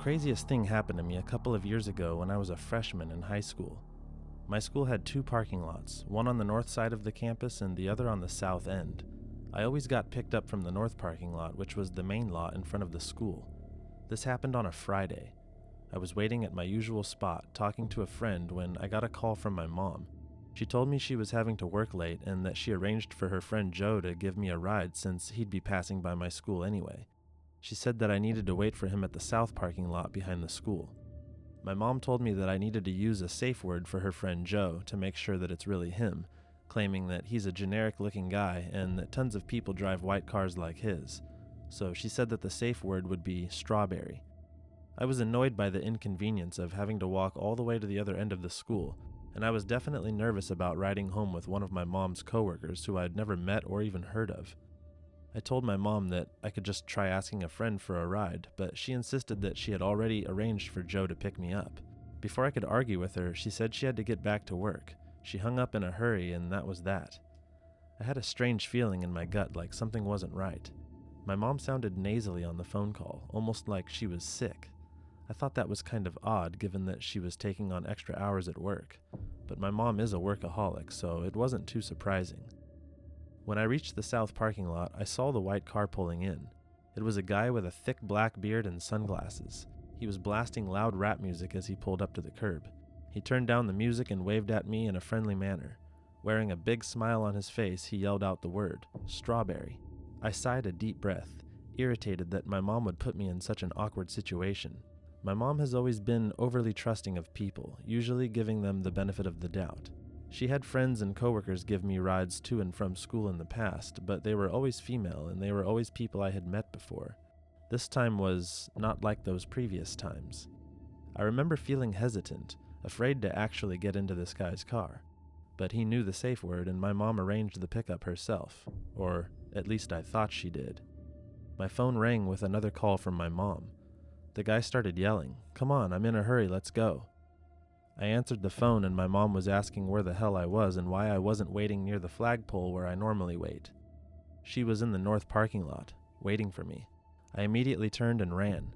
craziest thing happened to me a couple of years ago when I was a freshman in high school. My school had two parking lots, one on the north side of the campus and the other on the south end. I always got picked up from the north parking lot, which was the main lot in front of the school. This happened on a Friday. I was waiting at my usual spot, talking to a friend, when I got a call from my mom. She told me she was having to work late and that she arranged for her friend Joe to give me a ride since he'd be passing by my school anyway. She said that I needed to wait for him at the south parking lot behind the school. My mom told me that I needed to use a safe word for her friend Joe to make sure that it's really him, claiming that he's a generic-looking guy and that tons of people drive white cars like his. So she said that the safe word would be strawberry. I was annoyed by the inconvenience of having to walk all the way to the other end of the school, and I was definitely nervous about riding home with one of my mom's coworkers who I'd never met or even heard of. I told my mom that I could just try asking a friend for a ride, but she insisted that she had already arranged for Joe to pick me up. Before I could argue with her, she said she had to get back to work. She hung up in a hurry, and that was that. I had a strange feeling in my gut, like something wasn't right. My mom sounded nasally on the phone call, almost like she was sick. I thought that was kind of odd, given that she was taking on extra hours at work. But my mom is a workaholic, so it wasn't too surprising. When I reached the south parking lot, I saw the white car pulling in. It was a guy with a thick black beard and sunglasses. He was blasting loud rap music as he pulled up to the curb. He turned down the music and waved at me in a friendly manner. Wearing a big smile on his face, he yelled out the word, strawberry. I sighed a deep breath, irritated that my mom would put me in such an awkward situation. My mom has always been overly trusting of people, usually giving them the benefit of the doubt. She had friends and coworkers give me rides to and from school in the past, but they were always female and they were always people I had met before. This time was not like those previous times. I remember feeling hesitant, afraid to actually get into this guy's car. But he knew the safe word and my mom arranged the pickup herself, or at least I thought she did. My phone rang with another call from my mom. The guy started yelling, "Come on, I'm in a hurry, let's go." I answered the phone and my mom was asking where the hell I was and why I wasn't waiting near the flagpole where I normally wait. She was in the north parking lot, waiting for me. I immediately turned and ran.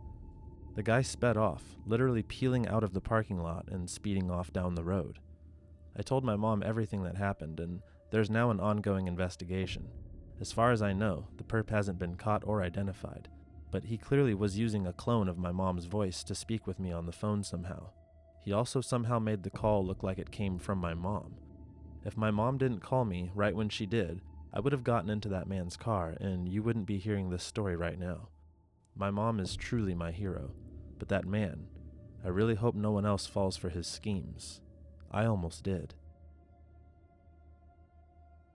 The guy sped off, literally peeling out of the parking lot and speeding off down the road. I told my mom everything that happened, and there's now an ongoing investigation. As far as I know, the perp hasn't been caught or identified, but he clearly was using a clone of my mom's voice to speak with me on the phone somehow. He also somehow made the call look like it came from my mom. If my mom didn't call me right when she did, I would have gotten into that man's car, and you wouldn't be hearing this story right now. My mom is truly my hero, but that man, I really hope no one else falls for his schemes. I almost did.